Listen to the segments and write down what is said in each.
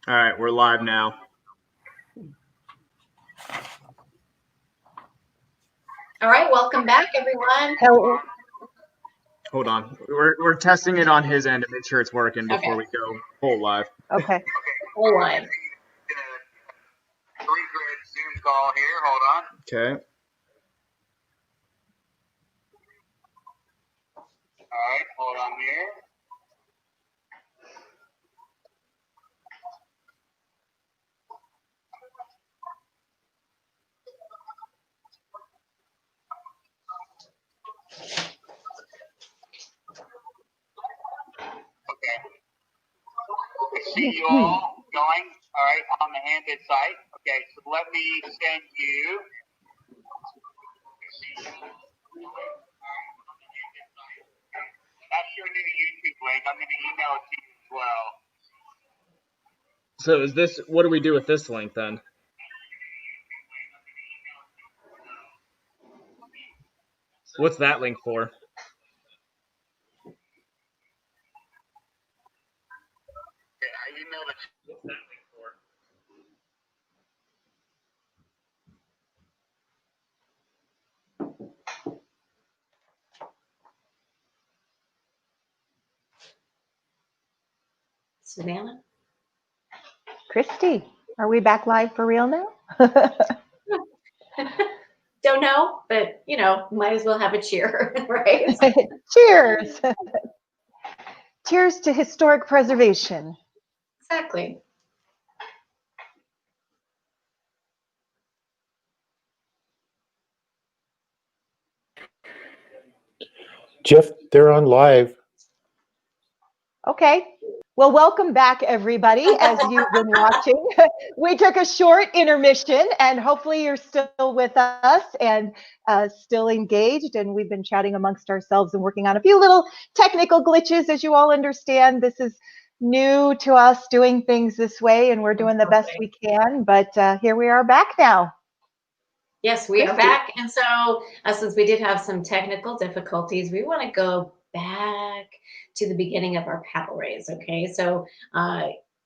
All right, we're live now. All right, welcome back, everyone. Hello. Hold on. We're testing it on his end to make sure it's working before we go full live. Okay. Full live. Three-grid Zoom call here. Hold on. Okay. All right, hold on here. Okay. I see you all going. All right, on the handed site. Okay, so let me send you. That's your new YouTube link. I'm going to email it to you as well. So is this, what do we do with this link then? What's that link for? Okay, I emailed it. What's that link for? Savannah? Christy, are we back live for real now? Don't know, but might as well have a cheer, right? Cheers. Cheers to historic preservation. Exactly. Jeff, they're on live. Okay. Well, welcome back, everybody, as you've been watching. We took a short intermission, and hopefully you're still with us and still engaged. And we've been chatting amongst ourselves and working on a few little technical glitches. As you all understand, this is new to us doing things this way, and we're doing the best we can. But here we are back now. Yes, we are back. And so since we did have some technical difficulties, we want to go back to the beginning of our paddle raise. Okay, so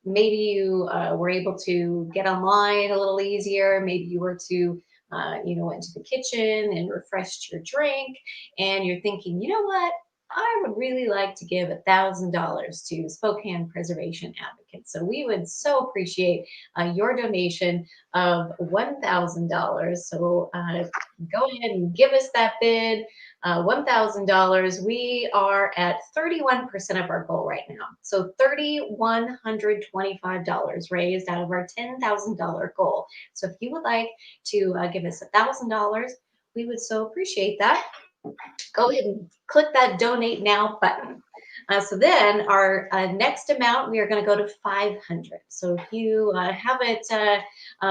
maybe you were able to get online a little easier. Maybe you were to went to the kitchen and refreshed your drink, and you're thinking, you know what, I would really like to give $1,000 to Spokane Preservation Advocates. So we would so appreciate your donation of $1,000. So go ahead and give us that bid. $1,000. We are at 31% of our goal right now. So $3,125 raised out of our $10,000 goal. So if you would like to give us $1,000, we would so appreciate that. Go ahead and click that donate now button. So then our next amount, we are going to go to 500. So if you have it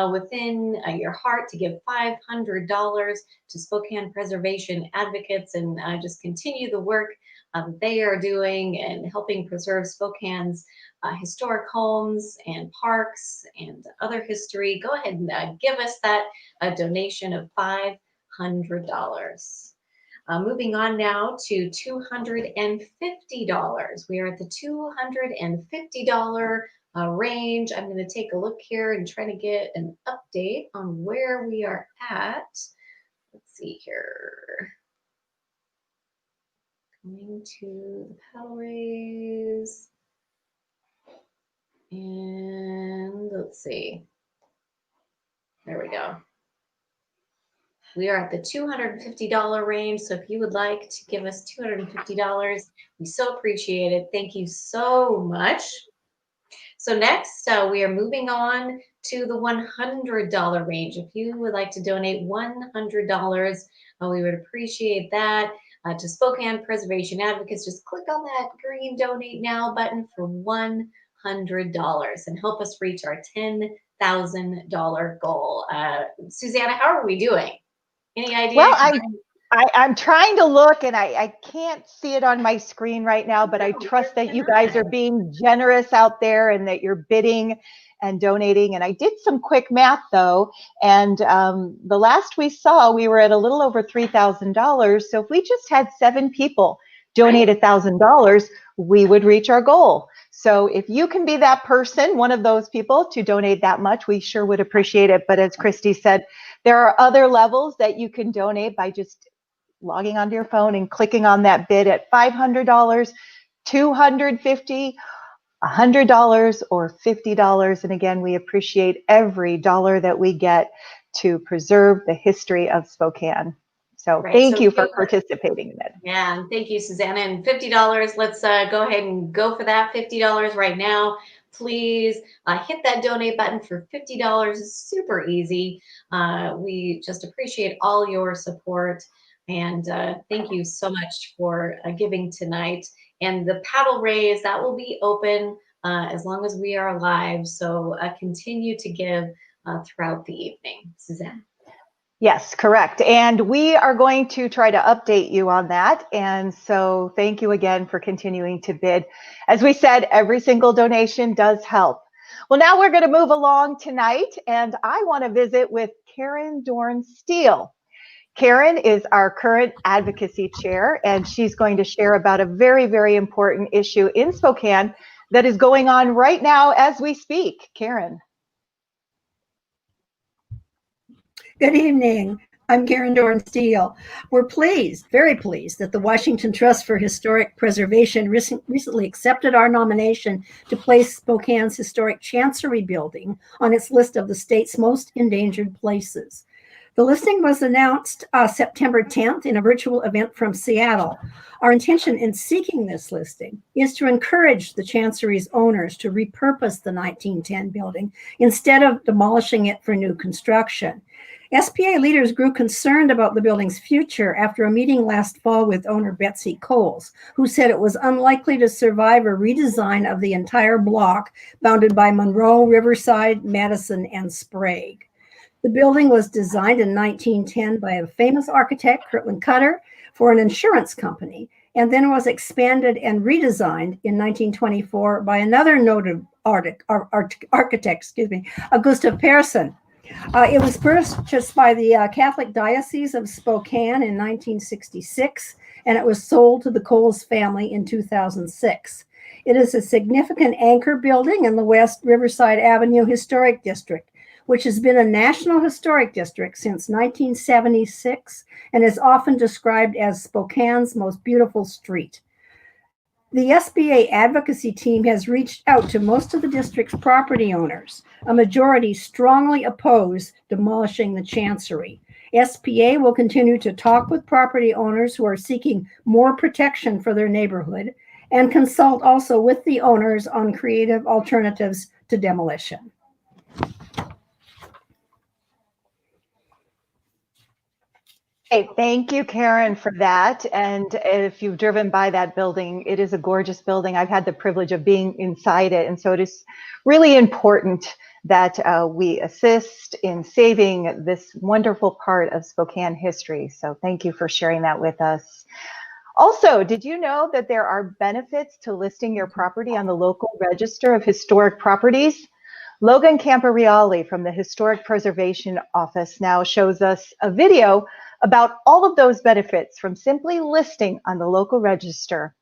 within your heart to give $500 to Spokane Preservation Advocates and just continue the work that they are doing and helping preserve Spokane's historic homes and parks and other history, go ahead and give us that donation of $500. Moving on now to $250. We are at the $250 range. I'm going to take a look here and try to get an update on where we are at. Let's see here. Coming to the paddle raise. And let's see. There we go. We are at the $250 range. So if you would like to give us $250, we so appreciate it. Thank you so much. So next, we are moving on to the $100 range. If you would like to donate $100, we would appreciate that. To Spokane Preservation Advocates, just click on that green donate now button for $100 and help us reach our $10,000 goal. Susanna, how are we doing? Any idea? Well, I'm trying to look, and I can't see it on my screen right now, but I trust that you guys are being generous out there and that you're bidding and donating. And I did some quick math, though, and the last we saw, we were at a little over $3,000. So if we just had 7 people donate $1,000, we would reach our goal. So if you can be that person, one of those people to donate that much, we sure would appreciate it. But as Christy said, there are other levels that you can donate by just logging onto your phone and clicking on that bid at $500, $250, $100, or $50. And again, we appreciate every dollar that we get to preserve the history of Spokane. So thank you for participating in it. Yeah, and thank you, Susanna. And $50, let's go ahead and go for that. $50 right now. Please hit that donate button for $50. It's super easy. We just appreciate all your support. And thank you so much for giving tonight. And the paddle raise, that will be open as long as we are alive. So continue to give throughout the evening. Suzanne. Yes, correct. And we are going to try to update you on that. And so thank you again for continuing to bid. As we said, every single donation does help. Well, now we're going to move along tonight, and I want to visit with Karen Dorn-Steele. Karen is our current advocacy chair, and she's going to share about a very, very important issue in Spokane that is going on right now as we speak. Karen. Good evening. I'm Karen Dorn-Steele. We're pleased, very pleased, that the Washington Trust for Historic Preservation recently accepted our nomination to place Spokane's historic Chancery building on its list of the state's most endangered places. The listing was announced September 10th in a virtual event from Seattle. Our intention in seeking this listing is to encourage the Chancery's owners to repurpose the 1910 building instead of demolishing it for new construction. SPA leaders grew concerned about the building's future after a meeting last fall with owner Betsy Coles, who said it was unlikely to survive a redesign of the entire block bounded by Monroe, Riverside, Madison, and Sprague. The building was designed in 1910 by a famous architect, Kirtland Cutter, for an insurance company, and then was expanded and redesigned in 1924 by another noted architect, Gustav Persson. It was purchased by the Catholic Diocese of Spokane in 1966, and it was sold to the Coles family in 2006. It is a significant anchor building in the West Riverside Avenue Historic District, which has been a National Historic District since 1976 and is often described as Spokane's most beautiful street. The SBA advocacy team has reached out to most of the district's property owners. A majority strongly oppose demolishing the Chancery. SPA will continue to talk with property owners who are seeking more protection for their neighborhood and consult also with the owners on creative alternatives to demolition. Hey, thank you, Karen, for that. And if you've driven by that building, it is a gorgeous building. I've had the privilege of being inside it. And so it is really important that we assist in saving this wonderful part of Spokane history. So thank you for sharing that with us. Also, did you know that there are benefits to listing your property on the local register of historic properties? Logan Camporeale from the Historic Preservation Office now shows us a video about all of those benefits from simply listing on the local register.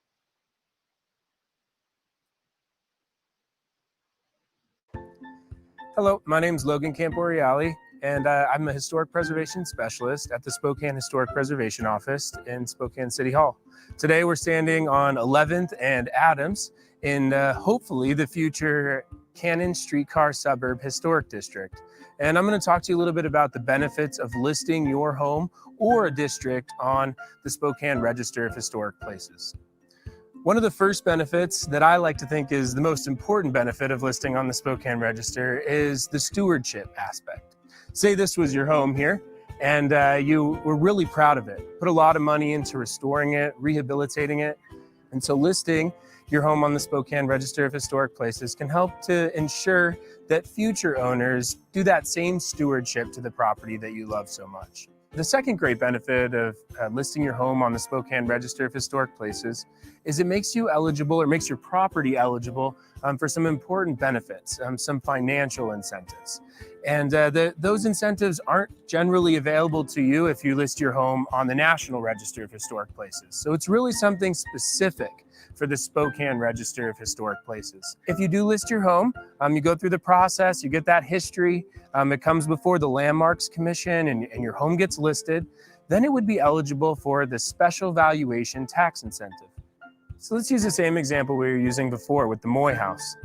Hello, my name is Logan Camporeale, and I'm a historic preservation specialist at the Spokane Historic Preservation Office in Spokane City Hall. Today we're standing on 11th and Adams in hopefully the future Cannon Streetcar Suburb Historic District. And I'm going to talk to you a little bit about the benefits of listing your home or a district on the Spokane Register of Historic Places. One of the first benefits that I like to think is the most important benefit of listing on the Spokane Register is the stewardship aspect. Say this was your home here and you were really proud of it, put a lot of money into restoring it, rehabilitating it. And so listing your home on the Spokane Register of Historic Places can help to ensure that future owners do that same stewardship to the property that you love so much. The second great benefit of listing your home on the Spokane Register of Historic Places is it makes you eligible, or makes your property eligible for some important benefits, some financial incentives. And those incentives aren't generally available to you if you list your home on the National Register of Historic Places. So it's really something specific for the Spokane Register of Historic Places. If you do list your home, you go through the process, you get that history, it comes before the Landmarks Commission and your home gets listed, then it would be eligible for the special valuation tax incentive. So let's use the same example we were using before with the Moy House.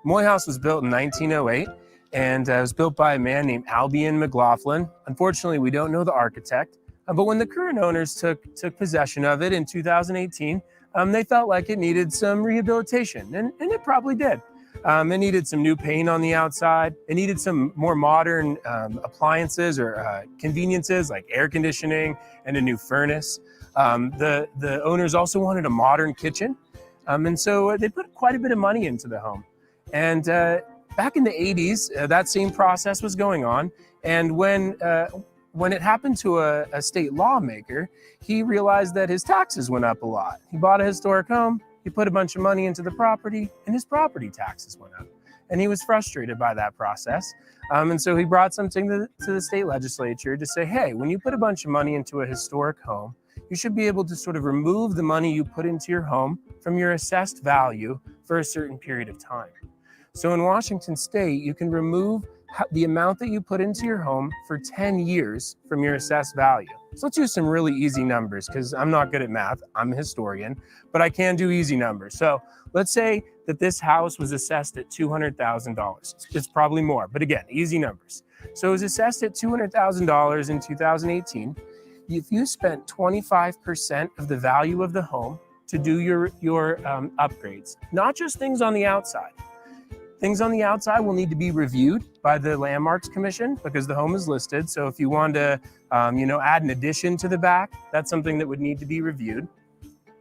Moy House was built in 1908 and it was built by a man named Albion McLaughlin. Unfortunately, we don't know the architect, but when the current owners took possession of it in 2018, they felt like it needed some rehabilitation, and it probably did. It needed some new paint on the outside. It needed some more modern appliances or conveniences like air conditioning and a new furnace. The owners also wanted a modern kitchen, and so they put quite a bit of money into the home. And back in the 80s, that same process was going on, and when it happened to a state lawmaker, he realized that his taxes went up a lot. He bought a historic home, he put a bunch of money into the property, and his property taxes went up. And he was frustrated by that process. And so he brought something to the state legislature to say, hey, when you put a bunch of money into a historic home, you should be able to sort of remove the money you put into your home from your assessed value for a certain period of time. So in Washington State, you can remove the amount that you put into your home for 10 years from your assessed value. So let's use some really easy numbers because I'm not good at math. I'm a historian, but I can do easy numbers. So let's say that this house was assessed at $200,000. It's probably more, but again, easy numbers. So it was assessed at $200,000 in 2018. If you spent 25% of the value of the home to do your upgrades, not just things on the outside. Things on the outside will need to be reviewed by the Landmarks Commission because the home is listed. So if you want to, add an addition to the back, that's something that would need to be reviewed.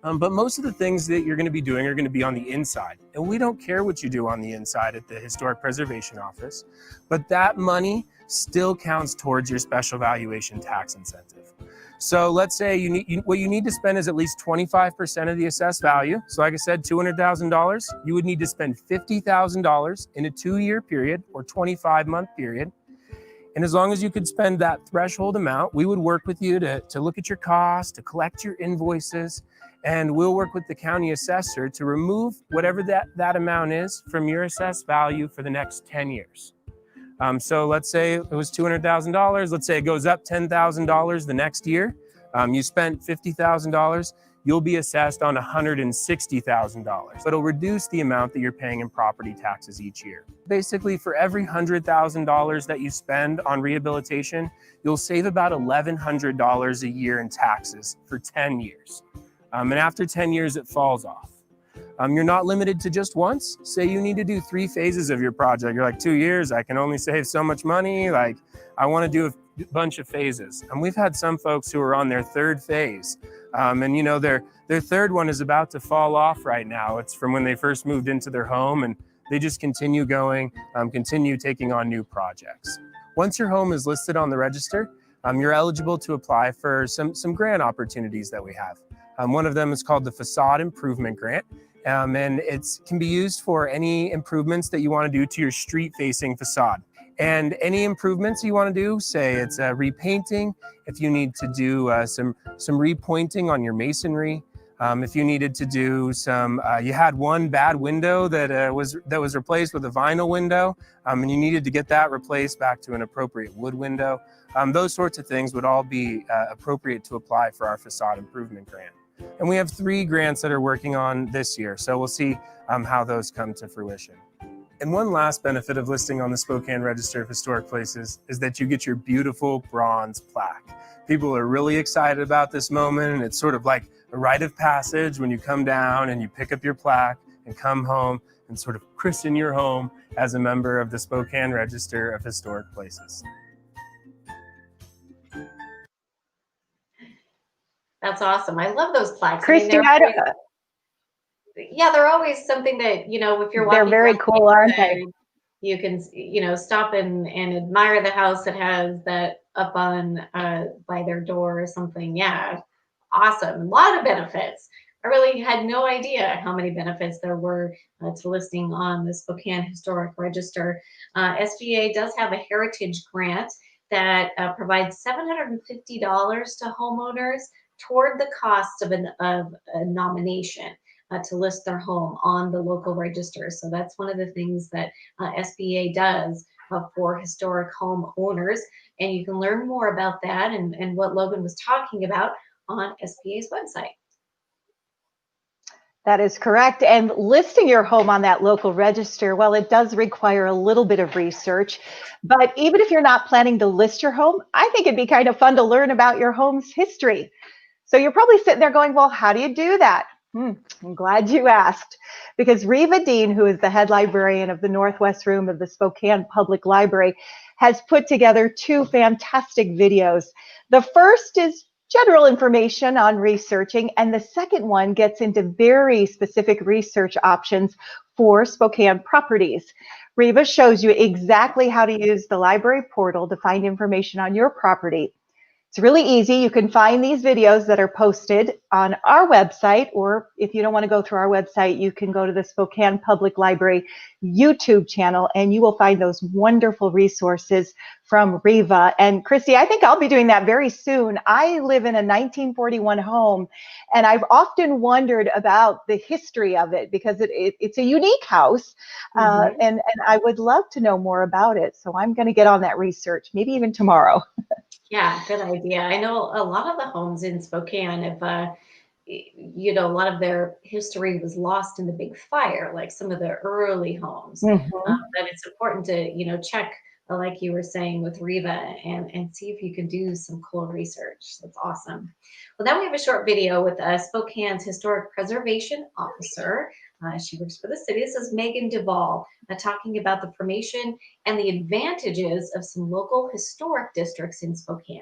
But most of the things that you're going to be doing are going to be on the inside. And we don't care what you do on the inside at the Historic Preservation Office, but that money still counts towards your special valuation tax incentive. So let's say what you need to spend is at least 25% of the assessed value. So like I said, $200,000, you would need to spend $50,000 in a 2-year period or 25-month period. And as long as you could spend that threshold amount, we would work with you to look at your costs, to collect your invoices, and we'll work with the county assessor to remove whatever that amount is from your assessed value for the next 10 years. So let's say it was $200,000. Let's say it goes up $10,000 the next year. You spent $50,000. You'll be assessed on $160,000. It'll reduce the amount that you're paying in property taxes each year. Basically, for every $100,000 that you spend on rehabilitation, you'll save about $1,100 a year in taxes for 10 years. And after 10 years, it falls off. You're not limited to just once. Say you need to do 3 phases of your project. You're like, 2 years, I can only save so much money. Like, I want to do a bunch of phases. And we've had some folks who are on their 3rd phase. Their 3rd one is about to fall off right now. It's from when they first moved into their home, and they just continue going, continue taking on new projects. Once your home is listed on the register, you're eligible to apply for some grant opportunities that we have. One of them is called the Facade Improvement Grant. And it can be used for any improvements that you want to do to your street-facing facade. And any improvements you want to do, say it's repainting, if you need to do some repointing on your masonry, if you needed to do you had one bad window that was replaced with a vinyl window, and you needed to get that replaced back to an appropriate wood window. Those sorts of things would all be appropriate to apply for our Facade Improvement Grant. And we have 3 grants that are working on this year, so we'll see how those come to fruition. And one last benefit of listing on the Spokane Register of Historic Places is that you get your beautiful bronze plaque. People are really excited about this moment, and it's sort of like a rite of passage when you come down and you pick up your plaque and come home and sort of christen your home as a member of the Spokane Register of Historic Places. That's awesome. I love those plaques. Christy, they're always something that, if you're walking, they're very cool, aren't they? You can, stop and admire the house that has that up on by their door or something. Yeah, awesome. A lot of benefits. I really had no idea how many benefits there were to listing on the Spokane Historic Register. SVA does have a heritage grant that provides $750 to homeowners toward the cost of a nomination. to list their home on the local register. So that's one of the things that SBA does for historic home owners. And you can learn more about that and what Logan was talking about on SBA's website. That is correct. And listing your home on that local register, well, it does require a little bit of research. But even if you're not planning to list your home, I think it'd be kind of fun to learn about your home's history. So you're probably sitting there going, well, how do you do that? I'm glad you asked, because Reva Dean, who is the head librarian of the Northwest Room of the Spokane Public Library, has put together 2 fantastic videos. The first is general information on researching, and the second one gets into very specific research options for Spokane properties. Reva shows you exactly how to use the library portal to find information on your property. It's really easy. You can find these videos that are posted on our website, or if you don't want to go through our website, you can go to the Spokane Public Library YouTube channel, and you will find those wonderful resources from Reva. And Christy, I think I'll be doing that very soon. I live in a 1941 home, and I've often wondered about the history of it because it's a unique house, and I would love to know more about it. So I'm going to get on that research, maybe even tomorrow. Yeah, good idea. I know a lot of the homes in Spokane have, a lot of their history was lost in the big fire, like some of the early homes. But it's important to, check, like you were saying with Reva, and see if you can do some cool research. That's awesome. Well, now we have a short video with Spokane's Historic Preservation Officer. She works for the city. This is Megan Duvall talking about the formation and the advantages of some local historic districts in Spokane.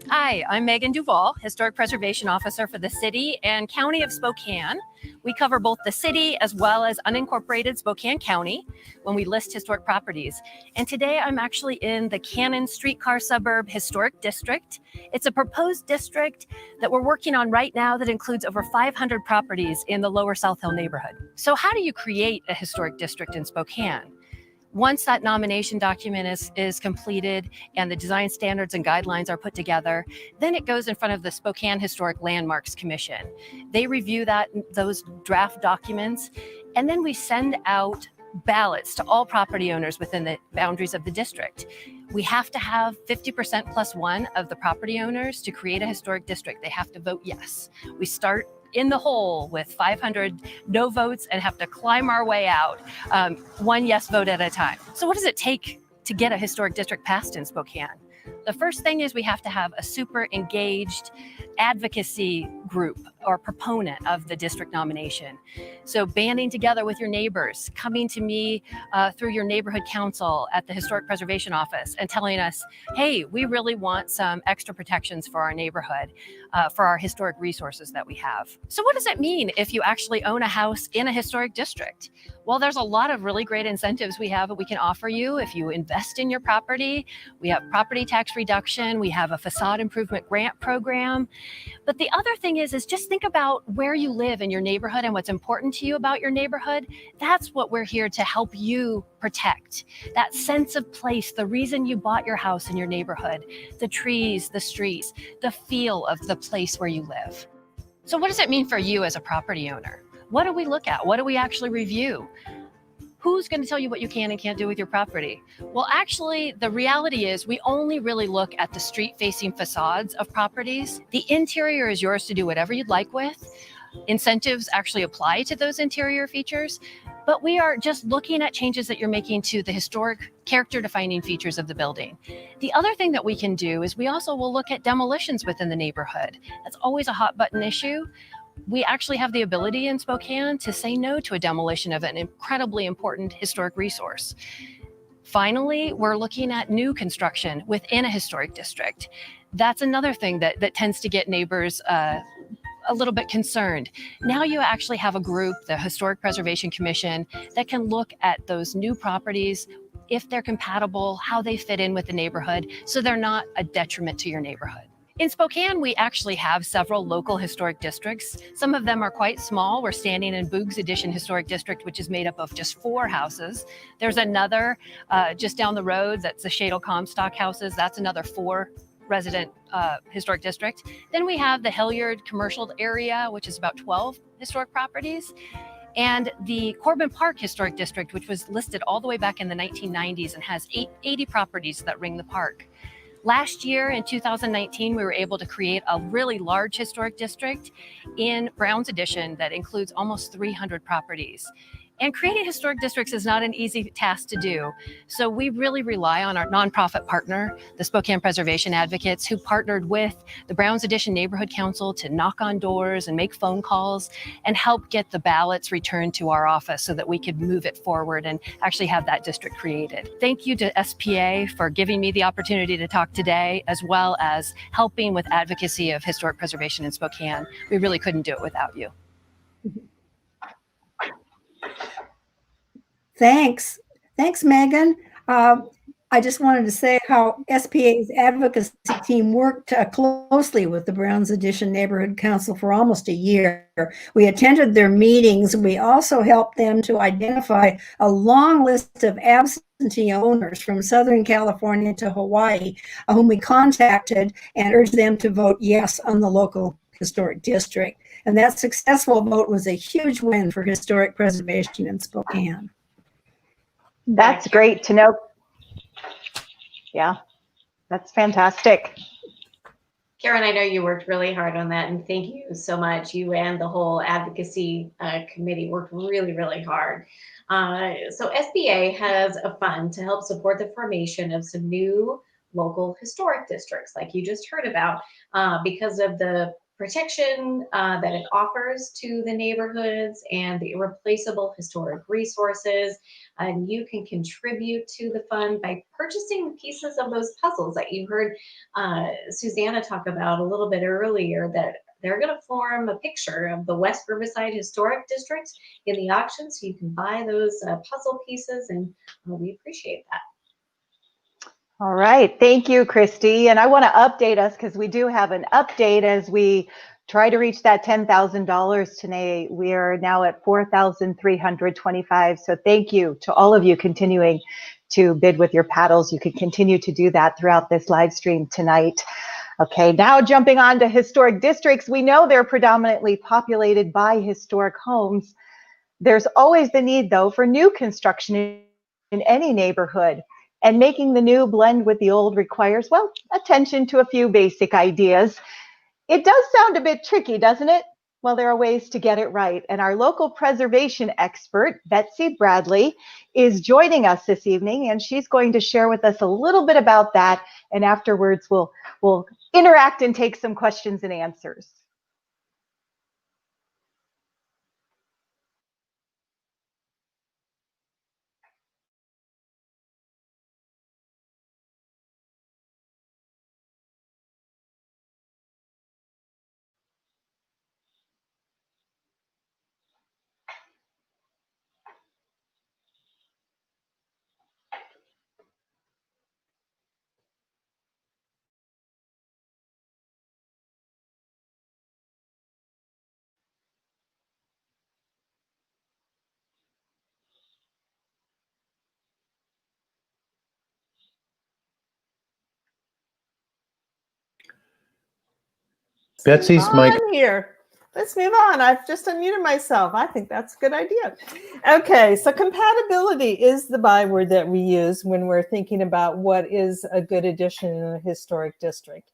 Hi, I'm Megan Duvall, Historic Preservation Officer for the City and County of Spokane. We cover both the city as well as unincorporated Spokane County when we list historic properties. And today I'm actually in the Cannon Streetcar Suburb Historic District. It's a proposed district that we're working on right now that includes over 500 properties in the Lower South Hill neighborhood. So how do you create a historic district in Spokane? Once that nomination document is completed and the design standards and guidelines are put together, then it goes in front of the Spokane Historic Landmarks Commission. They review those draft documents, and then we send out ballots to all property owners within the boundaries of the district. We have to have 50% plus 1 of the property owners to create a historic district. They have to vote yes. We start in the hole with 500 no votes and have to climb our way out, 1 yes vote at a time. So what does it take to get a historic district passed in Spokane? The first thing is we have to have a super engaged advocacy group or proponent of the district nomination. So banding together with your neighbors, coming to me through your neighborhood council at the Historic Preservation Office and telling us, hey, we really want some extra protections for our neighborhood, for our historic resources that we have. So what does it mean if you actually own a house in a historic district? Well, there's a lot of really great incentives we have that we can offer you if you invest in your property. We have property tax reduction. We have a facade improvement grant program. But the other thing is just think about where you live in your neighborhood and what's important to you about your neighborhood. That's what we're here to help you protect. That sense of place, the reason you bought your house in your neighborhood, the trees, the streets, the feel of the place where you live. So what does it mean for you as a property owner? What do we look at? What do we actually review? Who's going to tell you what you can and can't do with your property? Well, actually, the reality is we only really look at the street-facing facades of properties. The interior is yours to do whatever you'd like with. Incentives actually apply to those interior features, but we are just looking at changes that you're making to the historic character-defining features of the building. The other thing that we can do is we also will look at demolitions within the neighborhood. That's always a hot-button issue. We actually have the ability in Spokane to say no to a demolition of an incredibly important historic resource. Finally, we're looking at new construction within a historic district. That's another thing that tends to get neighbors a little bit concerned. Now you actually have a group, the Historic Preservation Commission, that can look at those new properties, if they're compatible, how they fit in with the neighborhood, so they're not a detriment to your neighborhood. In Spokane, we actually have several local historic districts. Some of them are quite small. We're standing in Boog's Edition Historic District, which is made up of just 4 houses. There's another just down the road, that's the Shadle Comstock houses. That's another 4 resident historic district. Then we have the Hilliard commercial area, which is about 12 historic properties. And the Corbin Park Historic District, which was listed all the way back in the 1990s and has 80 properties that ring the park. Last year in 2019, we were able to create a really large historic district in Brown's Addition that includes almost 300 properties. And creating historic districts is not an easy task to do. So we really rely on our nonprofit partner, the Spokane Preservation Advocates, who partnered with the Brown's Addition Neighborhood Council to knock on doors and make phone calls and help get the ballots returned to our office so that we could move it forward and actually have that district created. Thank you to SPA for giving me the opportunity to talk today, as well as helping with advocacy of historic preservation in Spokane. We really couldn't do it without you. Thanks. Thanks, Megan. I just wanted to say how SPA's advocacy team worked closely with the Brown's Addition Neighborhood Council for almost a year. We attended their meetings. We also helped them to identify a long list of absentee owners from Southern California to Hawaii, whom we contacted and urged them to vote yes on the local historic district. And that successful vote was a huge win for historic preservation in Spokane. That's great to know. Yeah, that's fantastic. Karen, I know you worked really hard on that, and thank you so much. You and the whole advocacy committee worked really, really hard. So SBA has a fund to help support the formation of some new local historic districts, like you just heard about, because of the protection that it offers to the neighborhoods and the irreplaceable historic resources. And you can contribute to the fund by purchasing pieces of those puzzles that you heard Susanna talk about a little bit earlier, that they're going to form a picture of the West Riverside Historic District in the auction, so you can buy those puzzle pieces, and we appreciate that. All right, thank you, Christy. And I want to update us because we do have an update as we try to reach that $10,000 today. We are now at $4,325. So thank you to all of you continuing to bid with your paddles. You can continue to do that throughout this live stream tonight. Okay, now jumping on to historic districts. We know they're predominantly populated by historic homes. There's always the need, though, for new construction in any neighborhood. And making the new blend with the old requires, well, attention to a few basic ideas. It does sound a bit tricky, doesn't it? Well, there are ways to get it right. And our local preservation expert, Betsy Bradley, is joining us this evening, and she's going to share with us a little bit about that. And afterwards, we'll interact and take some questions and answers. Betsy's mic. Here. Let's move on. I've just unmuted myself. I think that's a good idea. Okay, so compatibility is the byword that we use when we're thinking about what is a good addition in a historic district.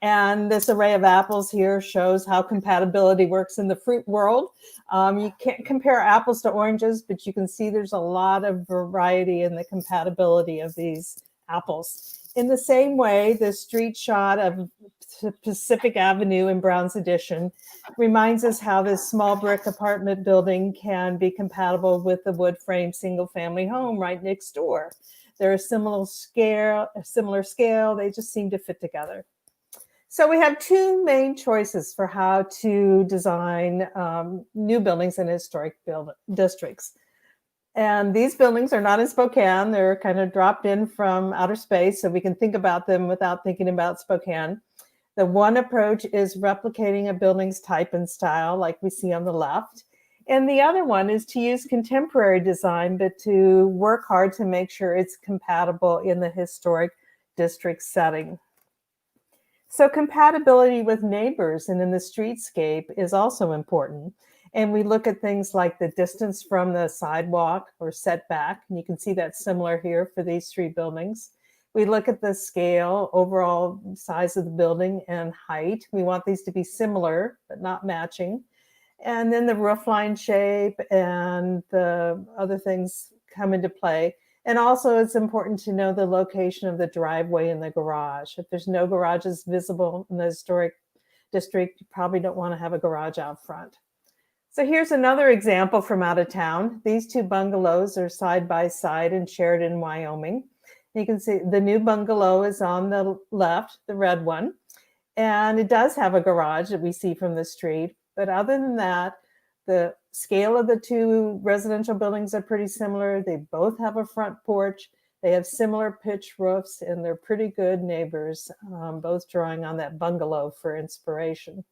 And this array of apples here shows how compatibility works in the fruit world. You can't compare apples to oranges, but you can see there's a lot of variety in the compatibility of these apples. In the same way, the street shot of Pacific Avenue in Brown's Addition reminds us how this small brick apartment building can be compatible with the wood frame single family home right next door. They're a similar scale, they just seem to fit together. So we have two main choices for how to design new buildings in historic districts. And these buildings are not in Spokane. They're kind of dropped in from outer space, so we can think about them without thinking about Spokane. The one approach is replicating a building's type and style like we see on the left. And the other one is to use contemporary design, but to work hard to make sure it's compatible in the historic district setting. So compatibility with neighbors and in the streetscape is also important. And we look at things like the distance from the sidewalk or setback. And you can see that's similar here for these three buildings. We look at the scale, overall size of the building and height. We want these to be similar, but not matching. And then the roof line shape and the other things come into play. And also it's important to know the location of the driveway and the garage. If there's no garages visible in the historic district, you probably don't want to have a garage out front. So here's another example from out of town. These two bungalows are side by side in Sheridan, Wyoming. You can see the new bungalow is on the left, the red one, and it does have a garage that we see from the street. But other than that, the scale of the two residential buildings are pretty similar. They both have a front porch. They have similar pitch roofs, and they're pretty good neighbors, both drawing on that bungalow for inspiration.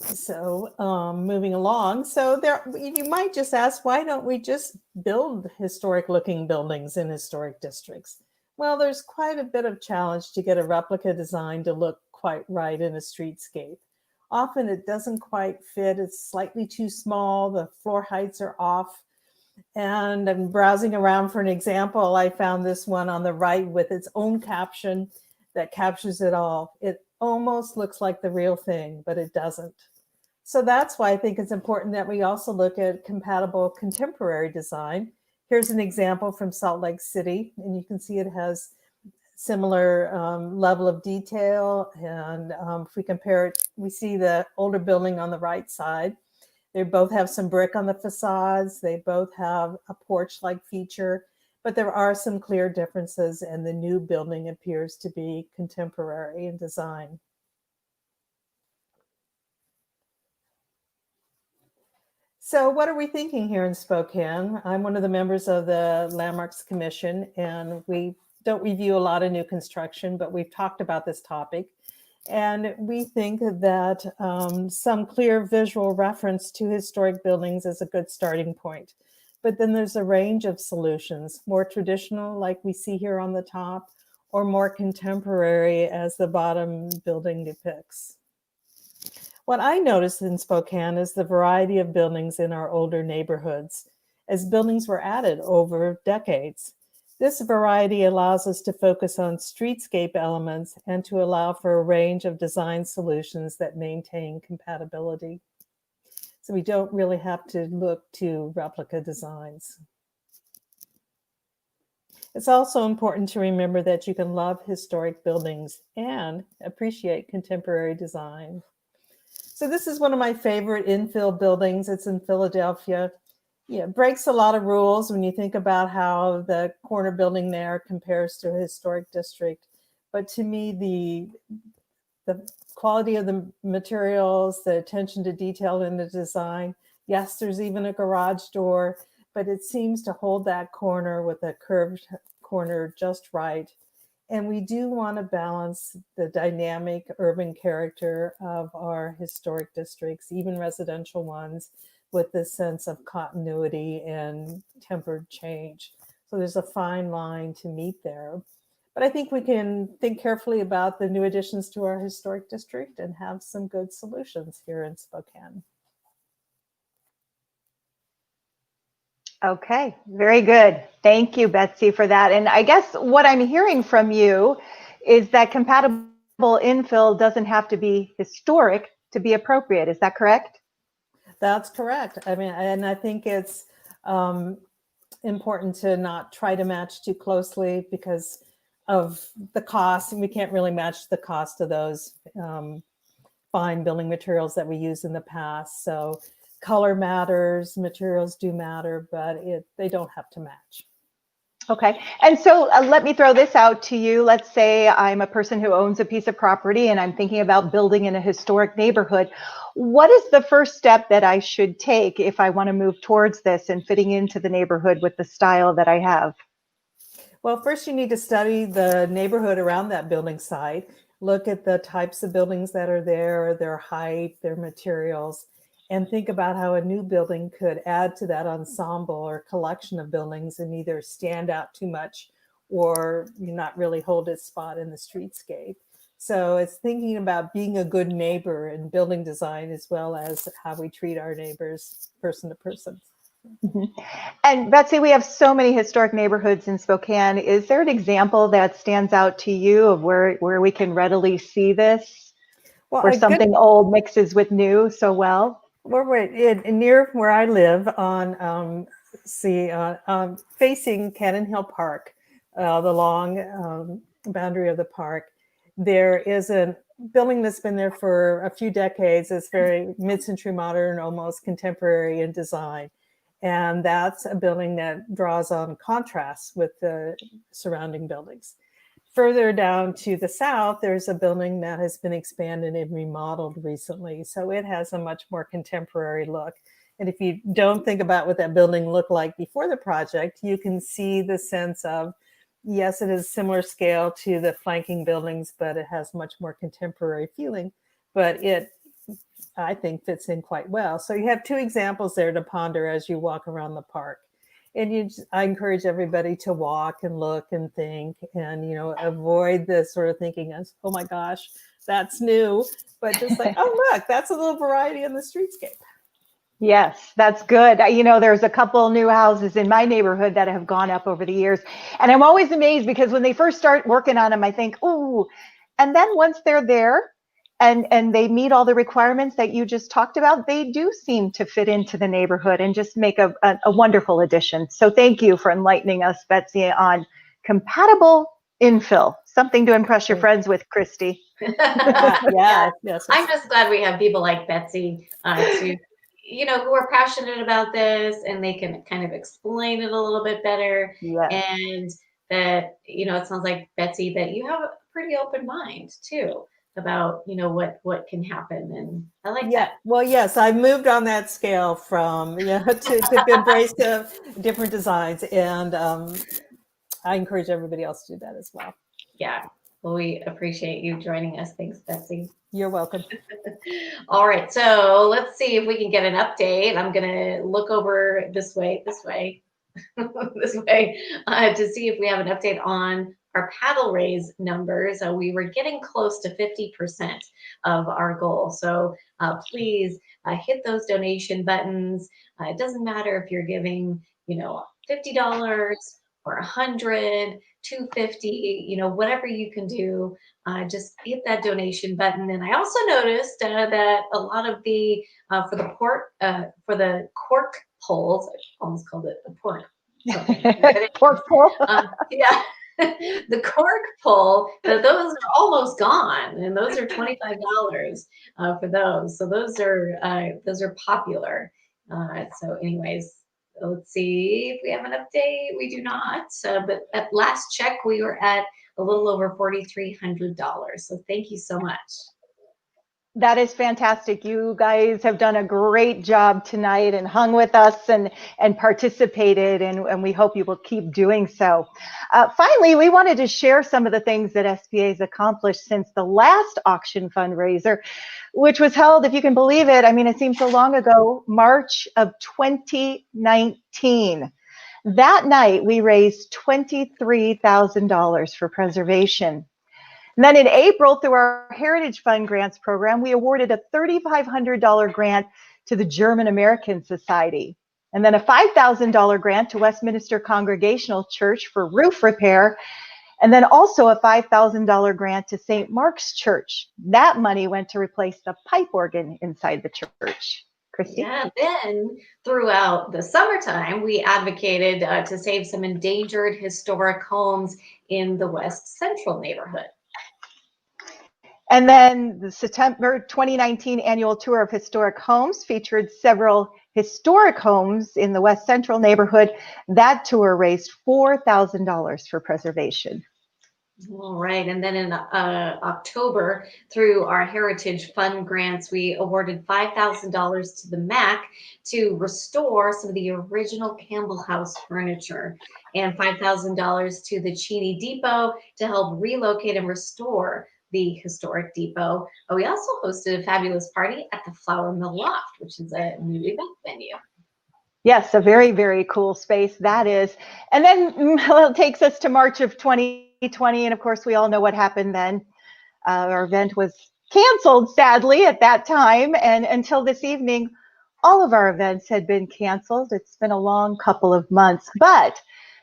So moving along, so there you might just ask, why don't we just build historic looking buildings in historic districts? Well, there's quite a bit of challenge to get a replica design to look quite right in a streetscape. Often it doesn't quite fit, it's slightly too small, the floor heights are off. And I'm browsing around for an example. I found this one on the right with its own caption that captures it all. It almost looks like the real thing, but it doesn't. So that's why I think it's important that we also look at compatible contemporary design. Here's an example from Salt Lake City, and you can see it has similar level of detail. And if we compare it, we see the older building on the right side. They both have some brick on the facades. They both have a porch-like feature, but there are some clear differences, and the new building appears to be contemporary in design. So what are we thinking here in Spokane? I'm one of the members of the Landmarks Commission, and we don't review a lot of new construction, but we've talked about this topic. And we think that some clear visual reference to historic buildings is a good starting point. But then there's a range of solutions, more traditional, like we see here on the top, or more contemporary, as the bottom building depicts. What I noticed in Spokane is the variety of buildings in our older neighborhoods, as buildings were added over decades. This variety allows us to focus on streetscape elements and to allow for a range of design solutions that maintain compatibility. So we don't really have to look to replica designs. It's also important to remember that you can love historic buildings and appreciate contemporary design. So this is one of my favorite infill buildings. It's in Philadelphia. Yeah, it breaks a lot of rules when you think about how the corner building there compares to a historic district. But to me, the quality of the materials, the attention to detail in the design, yes, there's even a garage door, but it seems to hold that corner with a curved corner just right. And we do want to balance the dynamic urban character of our historic districts, even residential ones, with this sense of continuity and tempered change. So there's a fine line to meet there. But I think we can think carefully about the new additions to our historic district and have some good solutions here in Spokane. Okay, very good. Thank you, Betsy, for that. And I guess what I'm hearing from you is that compatible infill doesn't have to be historic to be appropriate. Is that correct? That's correct. I mean, and I think it's important to not try to match too closely because of the cost. And we can't really match the cost of those fine building materials that we used in the past. So color matters, materials do matter, but they don't have to match. Okay, and so let me throw this out to you. Let's say I'm a person who owns a piece of property and I'm thinking about building in a historic neighborhood. What is the first step that I should take if I want to move towards this and fitting into the neighborhood with the style that I have? Well, first you need to study the neighborhood around that building site. Look at the types of buildings that are there, their height, their materials, and think about how a new building could add to that ensemble or collection of buildings and either stand out too much or not really hold its spot in the streetscape. So it's thinking about being a good neighbor in building design as well as how we treat our neighbors person to person. Mhm. And Betsy, we have so many historic neighborhoods in Spokane. Is there an example that stands out to you of where we can readily see this? Well, Where something old mixes with new so well? Near where I live on facing Cannon Hill Park, the long boundary of the park, there is a building that's been there for a few decades. It's very mid-century modern, almost contemporary in design. And that's a building that draws on contrast with the surrounding buildings. Further down to the south, there's a building that has been expanded and remodeled recently. So it has a much more contemporary look. And if you don't think about what that building looked like before the project, you can see the sense of, yes, it is similar scale to the flanking buildings, but it has much more contemporary feeling. But it, I think, fits in quite well. So you have two examples there to ponder as you walk around the park. And I encourage everybody to walk and look and think and, avoid the sort of thinking as, oh my gosh, that's new, but just like, oh, look, that's a little variety in the streetscape. Yes, that's good. There's a couple new houses in my neighborhood that have gone up over the years. And I'm always amazed because when they first start working on them, I think, ooh, and then once they're there, and they meet all the requirements that you just talked about, they do seem to fit into the neighborhood and just make a wonderful addition. So thank you for enlightening us, Betsy, on compatible infill, something to impress your friends with, Christy. Yes. I'm just glad we have people like Betsy who are passionate about this and they can kind of explain it a little bit better. Yes. And that, it sounds like, Betsy, that you have a pretty open mind too about what can happen, and I like that. Well, yes, I moved on that scale from to embrace the different designs, and I encourage everybody else to do that as well. Yeah, well, we appreciate you joining us. Thanks, Betsy. You're welcome. All right, so let's see if we can get an update. I'm gonna look over this way to see if we have an update on our paddle raise numbers. We were getting close to 50% of our goal. So please hit those donation buttons. It doesn't matter if you're giving, $50 or $100, $250, whatever you can do. Just hit that donation button. And I also noticed that a lot of the for the cork polls, I almost called it a pork. Pork pole. Yeah. The cork poll, those are almost gone, and those are $25 for those. So those are popular. So anyways, let's see if we have an update. We do not, but at last check, we were at a little over $4,300. So thank you so much. That is fantastic. You guys have done a great job tonight and hung with us and participated, and we hope you will keep doing so. Finally, we wanted to share some of the things that SPA has accomplished since the last auction fundraiser, which was held, if you can believe it, it seems so long ago, March of 2019. That night, we raised $23,000 for preservation. And then in April, through our Heritage Fund Grants program, we awarded a $3,500 grant to the German American Society, and then a $5,000 grant to Westminster Congregational Church for roof repair, and then also a $5,000 grant to St. Mark's Church. That money went to replace the pipe organ inside the church. Christy? Yeah, then throughout the summertime, we advocated to save some endangered historic homes in the West Central neighborhood. And then the September 2019 annual tour of historic homes featured several historic homes in the West Central neighborhood. That tour raised $4,000 for preservation. All right. And then in October, through our Heritage Fund grants, we awarded $5,000 to the MAC to restore some of the original Campbell House furniture, and $5,000 to the Cheney Depot to help relocate and restore the historic depot. We also hosted a fabulous party at the Flour Mill Loft, which is a new event venue. Yes, a very, very cool space that is. And then it takes us to March of 2020. And of course, we all know what happened then. Our event was canceled, sadly, at that time. And until this evening, all of our events had been canceled. It's been a long couple of months, but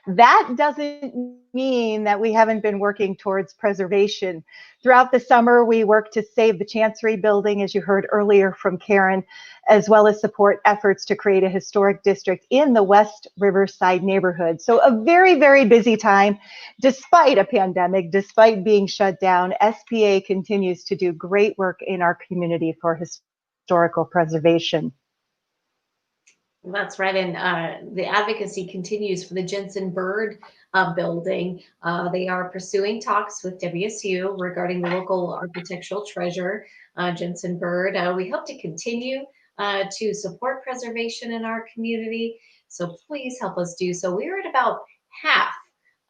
that doesn't mean that we haven't been working towards preservation. Throughout the summer, we worked to save the Chancery building, as you heard earlier from Karen, as well as support efforts to create a historic district in the West Riverside neighborhood. So a very, very busy time. Despite a pandemic, despite being shut down, SPA continues to do great work in our community for historical preservation. That's right. And the advocacy continues for the Jensen Bird building. They are pursuing talks with WSU regarding the local architectural treasure, Jensen Bird. We hope to continue to support preservation in our community. So please help us do so. We are at about half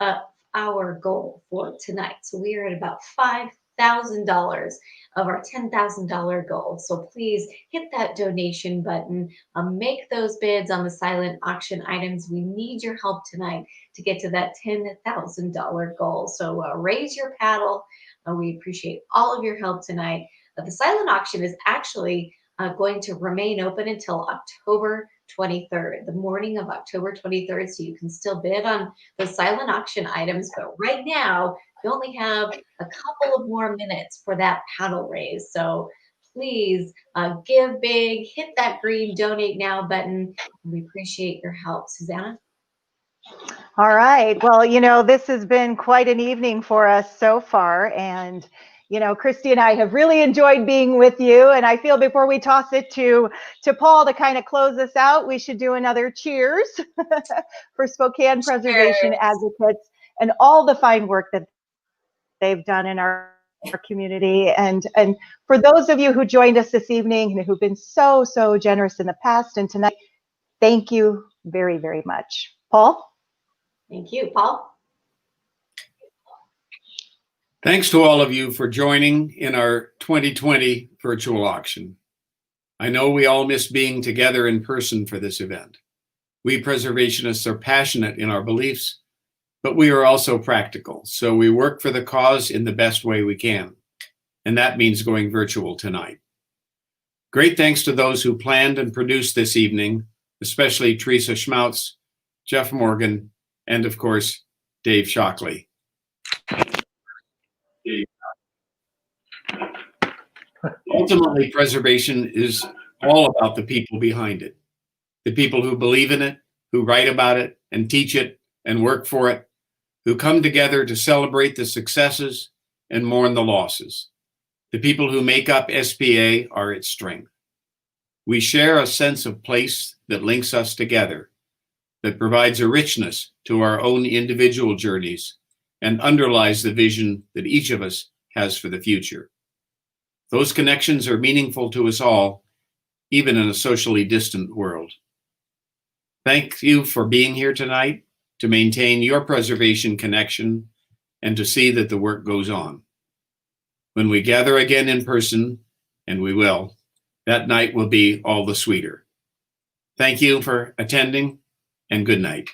of our goal for tonight. So we are at about $5,000 of our $10,000 goal. So please hit that donation button, make those bids on the silent auction items. We need your help tonight to get to that $10,000 goal. So raise your paddle. We appreciate all of your help tonight. The silent auction is actually going to remain open until October 23rd, the morning of October 23rd. So you can still bid on the silent auction items. But right now, we only have a couple of more minutes for that paddle raise. So please give big, hit that green donate now button. We appreciate your help. Susanna? All right. Well, you know, this has been quite an evening for us so far. And, you know, Christy and I have really enjoyed being with you. And I feel before we toss it to Paul to kind of close us out, we should do another cheers for Spokane Preservation Advocates and all the fine work that they've done in our community. And for those of you who joined us this evening and who've been so generous in the past and tonight, thank you very, very much. Paul? Thank you. Paul? Thanks to all of you for joining in our 2020 virtual auction. I know we all miss being together in person for this event. We preservationists are passionate in our beliefs, but we are also practical. So we work for the cause in the best way we can. And that means going virtual tonight. Great thanks to those who planned and produced this evening, especially Teresa Schmautz, Jeff Morgan, and of course, Dave Shockley. Ultimately, preservation is all about the people behind it. The people who believe in it, who write about it and teach it and work for it, who come together to celebrate the successes and mourn the losses. The people who make up SPA are its strength. We share a sense of place that links us together, that provides a richness to our own individual journeys and underlies the vision that each of us has for the future. Those connections are meaningful to us all, even in a socially distant world. Thank you for being here tonight to maintain your preservation connection and to see that the work goes on. When we gather again in person, and we will, that night will be all the sweeter. Thank you for attending, and good night.